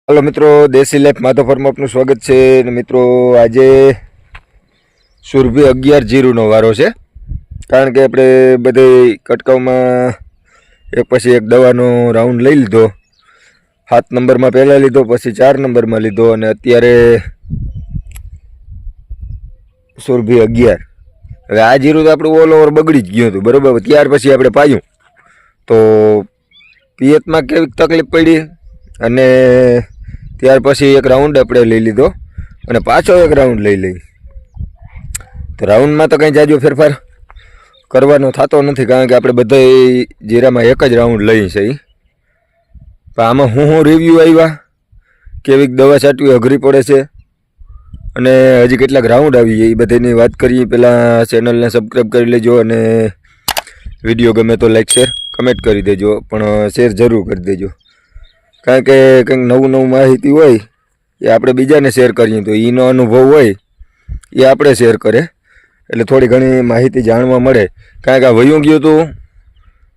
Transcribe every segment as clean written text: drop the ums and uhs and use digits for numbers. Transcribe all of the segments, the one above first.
Hello मित्रों, देसी life Madhav form आपનું સ્વાગત છે। અને મિત્રો આજે સુરભી 11-0 નો વારો છે, કારણ કે આપણે બધે કટકાવમાં એક પછી એક દવાનો રાઉન્ડ લઈ લીધો। 7 નંબરમાં પહેલા લીધો, પછી 4 નંબરમાં લીધો અને અત્યારે સુરભી 11। હવે આ જીરું તો આપણું ઓલ ઓવર બગડી જ ગયું હતું, બરાબર। ત્યાર પછી આપણે પાયું તો પિયતમાં કેવી તકલીફ પડી અને ત્યાર પછી એક રાઉન્ડ આપણે લઈ લીધો અને પાછો એક રાઉન્ડ લઈ તો રાઉન્ડમાં તો કંઈ જાજો ફેરફાર કરવાનો થતો નથી, કારણ કે આપણે બધા જીરામાં એક જ રાઉન્ડ લઈએ છીએ। પણ આમાં હું રિવ્યૂ આવ્યા, કેવી દવા છાંટવી અઘરી પડે છે અને હજી કેટલાક રાઉન્ડ આવી એ બધાની વાત કરીએ। પહેલાં ચેનલને સબસ્ક્રાઈબ કરી લેજો અને વિડીયો ગમે તો લાઈક શેર કમેન્ટ કરી દેજો, પણ શેર જરૂર કરી દેજો, કારણ કે કંઈક નવું માહિતી હોય એ આપણે બીજાને શેર કરીએ તો એનો અનુભવ હોય એ આપણે શેર કરે એટલે થોડી ઘણી માહિતી જાણવા મળે। કારણ કે આ વયું ગયું હતું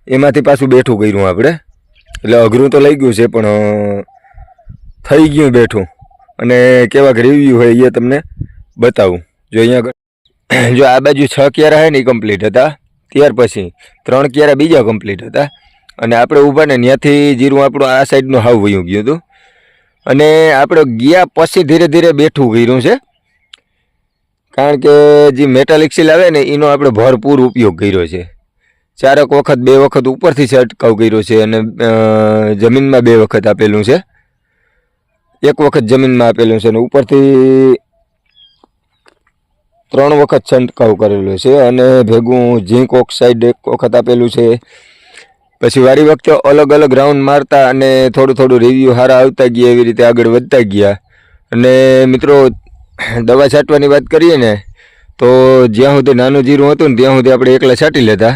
એમાંથી પાછું બેઠું કર્યું આપણે, એટલે અઘરું તો લઈ ગયું છે પણ થઈ ગયું બેઠું। અને કેવાક રિવ્યૂ હોય એ તમને બતાવું। જો અહીંયા જો આ બાજુ 6 ક્યારા છે ને એ કમ્પ્લીટ હતા, ત્યાર પછી 3 ક્યારા બીજા કમ્પ્લીટ હતા અને આપણે ઊભા ને ત્યાંથી જીરું આપણું આ સાઈડનું હાવ વયું ગયું હતું અને આપણે ગયા પછી ધીરે ધીરે બેઠું કર્યું છે, કારણ કે જે મેટાલિક સીલ આવે ને એનો આપણે ભરપૂર ઉપયોગ કર્યો છે। 4 વખત 2 વખત ઉપરથી છંટકાવ કર્યો છે અને જમીનમાં 2 વખત આપેલું છે, 1 વખત જમીનમાં આપેલું છે અને ઉપરથી 3 વખત છંટકાવ કરેલો છે અને ભેગું ઝીંક ઓક્સાઇડ 1 વખત આપેલું છે। પછી વારી વખતે અલગ અલગ રાઉન્ડ મારતા અને થોડું રિવ્યૂ સારા આવતા ગયા, એવી રીતે આગળ વધતા ગયા। અને મિત્રો દવા છાંટવાની વાત કરીએ ને તો જ્યાં સુધી નાનું જીરું હતું ને ત્યાં સુધી આપણે એકલા છાંટી લેતા।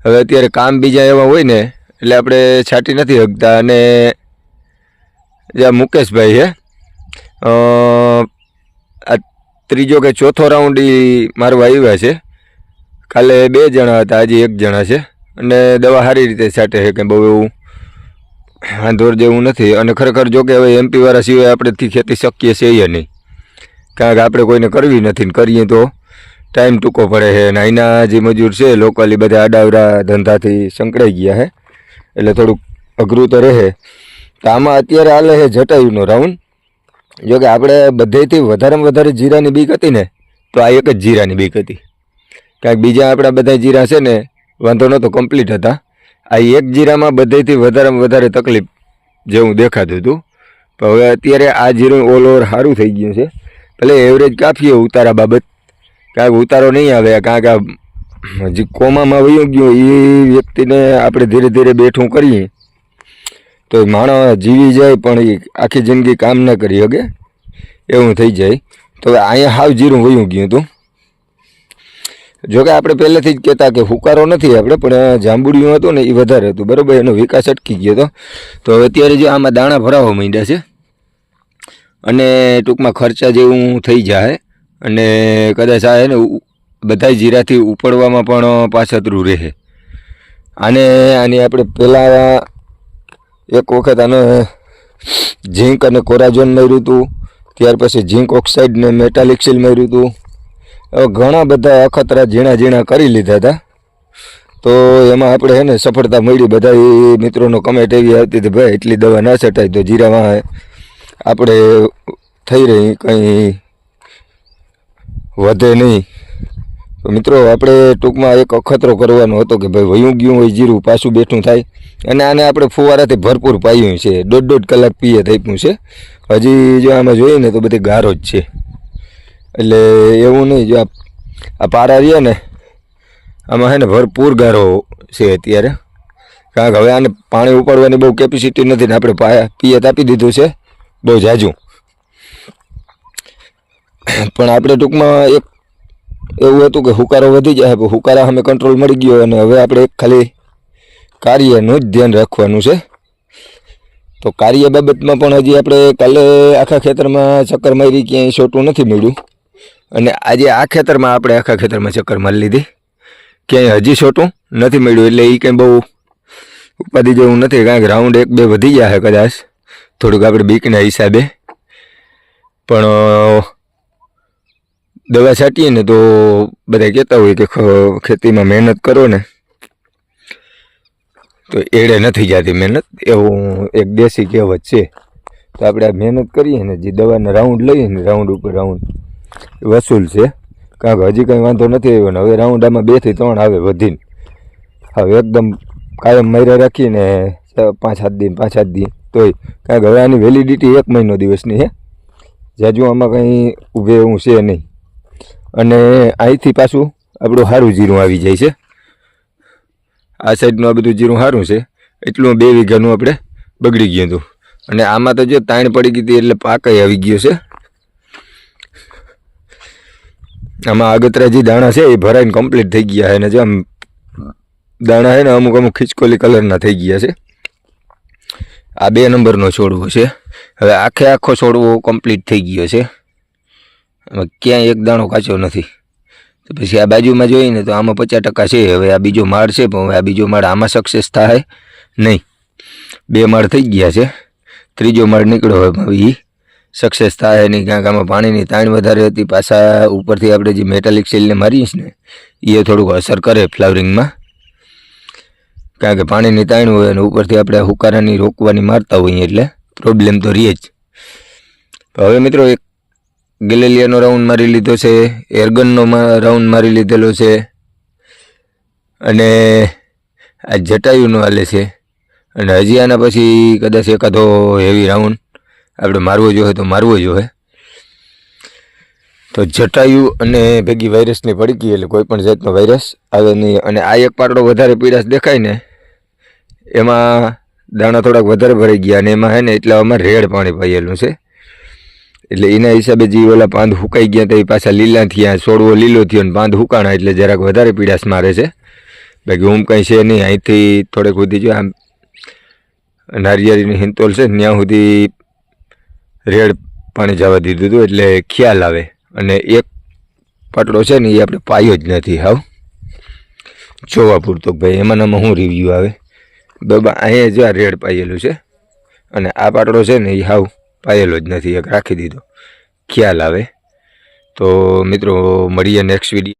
હવે અત્યારે કામ બીજા એવા હોય ને એટલે આપણે છાંટી નથી શકતા। અને જે મુકેશભાઈ છે આ ત્રીજો કે ચોથો રાઉન્ડ એ મારવા આવ્યા છે। કાલે 2 જણા હતા, આજે 1 જણા છે અને દવા સારી રીતે છાંટે છે, કે બહુ એવું આંધોર જેવું નથી। અને ખરેખર જો કે હવે MP વાળા સિવાય આપણેથી ખેતી શક્ય છે એ નહીં, કારણ કે આપણે કોઈને કરવી નથી ને કરીએ તો ટાઈમ ટૂંકો પડે છે અને અહીંના જે મજૂર છે લોકલી બધા આડાવડા ધંધાથી સંકળાઈ ગયા છે એટલે થોડુંક અઘરું તો રહે। તો આમાં અત્યારે હાલે છે જટાયુનો રાઉન્ડ। જો કે આપણે બધેથી વધારેમાં વધારે જીરાની બીક હતી ને તો આ એક જ જીરાની બીક હતી, કારણ કે બીજા આપણા બધા જીરા છે ને વાંધો નહોતો, કમ્પ્લીટ હતા। આ એક જીરામાં બધેથી વધારેમાં વધારે તકલીફ જેવું દેખાતું હતું, પણ હવે અત્યારે આ જીરું ઓલ ઓવર સારું થઈ ગયું છે। ભલે એવરેજ કાફી ઉતારા બાબત, કારણ કે ઉતારો નહીં આવે, કારણ કે જે કોમામાં વયું ગયું એ વ્યક્તિને આપણે ધીરે ધીરે બેઠું કરીએ તો માણસ જીવી જાય પણ એ આખી જિંદગી કામ ન કરી શકે એવું થઈ જાય। તો હવે અહીંયા હાવ જીરું વયું ગયું હતું। જોકે આપણે પહેલેથી જ કહેતા કે હુકારો નથી આપણે, પણ જાંબુડિયું હતું ને એ વધારે હતું, બરાબર, એનો વિકાસ અટકી ગયો હતો। તો અત્યારે જે આમાં દાણા ભરાવા માંડ્યા છે અને ટૂંકમાં ખર્ચા જેવું થઈ જાય અને કદાચ આ ને બધા જીરાથી ઉપડવામાં પણ પાછતરું રહે। આની આપણે પહેલાં એક વખત આને ઝીંક અને કોરાજોન માર્યું હતું, ત્યાર પછી ઝીંક ઓક્સાઇડ ને મેટાલિક સીલ માર્યું હતું। હવે ઘણા બધા અખતરા ઝીણા કરી લીધા હતા, તો એમાં આપણે છે ને સફળતા મળી। બધા મિત્રોનો કમેન્ટ એવી આવતી હતી, ભાઈ એટલી દવા ના છટાય તો જીરામાં આપણે થઈ રહી કંઈ વધે નહીં। તો મિત્રો આપણે ટૂંકમાં એક અખતરો કરવાનો હતો કે ભાઈ વયું ગયું હોય જીરું પાછું બેઠું થાય, અને આને આપણે ફુવારાથી ભરપૂર પાયું છે, 1.5 કલાક પીએ આપ્યું છે। હજી જો આમાં જોઈએ ને તો બધી ગારો જ છે, એટલે એવું નહીં। જો આ પારા રહ્યા ને આમાં છે ને ભરપૂર ગારો છે અત્યારે, કારણ કે હવે આને પાણી ઉપાડવાની બહુ કેપેસિટી નથી ને આપણે પિયત આપી દીધું છે બહુ ઝાઝું। પણ આપણે ટૂંકમાં એક એવું હતું કે હુકારો વધી જાય, હુકારા સામે કંટ્રોલ મળી ગયો અને હવે આપણે એક ખાલી કાર્યનું જ ધ્યાન રાખવાનું છે। તો કાર્ય બાબતમાં પણ હજી આપણે કાલે આખા ખેતરમાં ચક્કર મારી, ક્યાંય છોટું નથી મળ્યું, અને આજે આ ખેતરમાં આપણે આખા ખેતરમાં ચક્કર મારી લીધી, ક્યાંય હજી છોટું નથી મળ્યું। એટલે એ કંઈ બહુ ઉપાધિ જેવું નથી, કારણ કે રાઉન્ડ 1-2 વધી ગયા છે કદાચ, થોડુંક આપણે બીકના હિસાબે, પણ દવા છાંટીએ ને તો બધા કહેતા હોય કે ખેતીમાં મહેનત કરો ને તો એડે નથી જતી મહેનત, એવું એક દેશી કહેવત છે. તો આપણે આ મહેનત કરીએ ને, જે દવાના રાઉન્ડ લઈએ ને, રાઉન્ડ ઉપર રાઉન્ડ વસૂલ છે. કારણ કે હજી કંઈ વાંધો નથી આવ્યો ને, હવે રાઉન્ડ આમાં 2 થી 3 આવે વધીને. હવે એકદમ કાયમ માર્યા રાખીને 5-7 દિન તોય, કારણ કે હવે આની વેલિડિટી 1 મહિનો દિવસની છે. જાજુ આમાં કંઈ ઊભે એવું છે નહીં. અને અહીંથી પાછું આપણું સારું જીરું આવી જાય છે. આ સાઈડનું આ બધું જીરું સારું છે. એટલું 2 વીઘાનું આપણે બગડી ગયું હતું. અને આમાં તો જો તાણ પડી ગઈ હતી એટલે પાકય આવી ગયો છે. આમાં આગતરા જે દાણા છે એ ભરાઈને કમ્પ્લીટ થઈ ગયા છે. અને જો આમ દાણા છે ને અમુક ખીચકોલી કલરના થઈ ગયા છે. આ 2 નંબરનો છોડવો છે. હવે આખો છોડવો કમ્પ્લીટ થઈ ગયો છે. આમાં ક્યાંય એક દાણો કાચો નથી. તો પછી આ બાજુમાં જોઈએ ને તો આમાં 50% છે. હવે આ બીજો માળ છે, પણ હવે આ બીજો માળ આમાં સક્સેસ થાય નહીં. 2 માળ થઈ ગયા છે, ત્રીજો માળ નીકળ્યો હવે એ સક્સેસ થાય નહીં. કારણ કે આમાં પાણીની તાણ વધારે હતી. પાછા ઉપરથી આપણે જે મેટાલિક સેલને મારીએ છીએ ને એ થોડુંક અસર કરે ફ્લાવરિંગમાં. કારણ કે પાણીની તાણ હોય અને ઉપરથી આપણે હુકારાની રોકવાની મારતા હોઈએ એટલે પ્રોબ્લેમ તો રહે જ. હવે મિત્રો એક ગેલેલિયાનો રાઉન્ડ મારી લીધો છે, એર્ગનનો રાઉન્ડ મારી લીધેલો છે, અને આ જટાયુનો હાલે છે. અને હજી આના પછી કદાચ એકાદો હેવી રાઉન્ડ આપણે મારવો જોઈએ તો મારવો જોઈએ. તો જટાયુ અને ભેગી વાયરસની પડી એટલે કોઈ પણ જાતનો વાયરસ આવે નહીં. અને આ એક પાટડો વધારે પીળાશ દેખાય ને એમાં દાણા થોડાક વધારે ભરાઈ ગયા, અને એમાં હે ને એટલે અમારે રેડ પાણી પાયેલું છે. એટલે એના હિસાબે જે ઓલા પાંદ હુકાઈ ગયા તો એ પાછા લીલા થયા, છોડવો લીલો થયો અને પાંદ હુકાણા, એટલે જરાક વધારે પીળાશ મારે છે. બાકી હું કંઈ છે નહીં. અહીંથી થોડેક સુધી જો આમ નારિયેળીની હિંતોલ છે ત્યાં સુધી રેડ પાણી જવા દીધું હતું એટલે ખ્યાલ આવે. અને એક પાટડો છે ને એ આપણે પાયો જ નથી હાવ જોવા પૂરતો. ભાઈ એમાંનામાં શું રિવ્યૂ આવે બાબા, અહીંયા જો આ રેડ પાયેલું છે અને આ પાટડો છે ને એ હાવ પાયેલો જ નથી, એક રાખી દીધો ખ્યાલ આવે. તો મિત્રો મળીએ નેક્સ્ટ વિડીયો.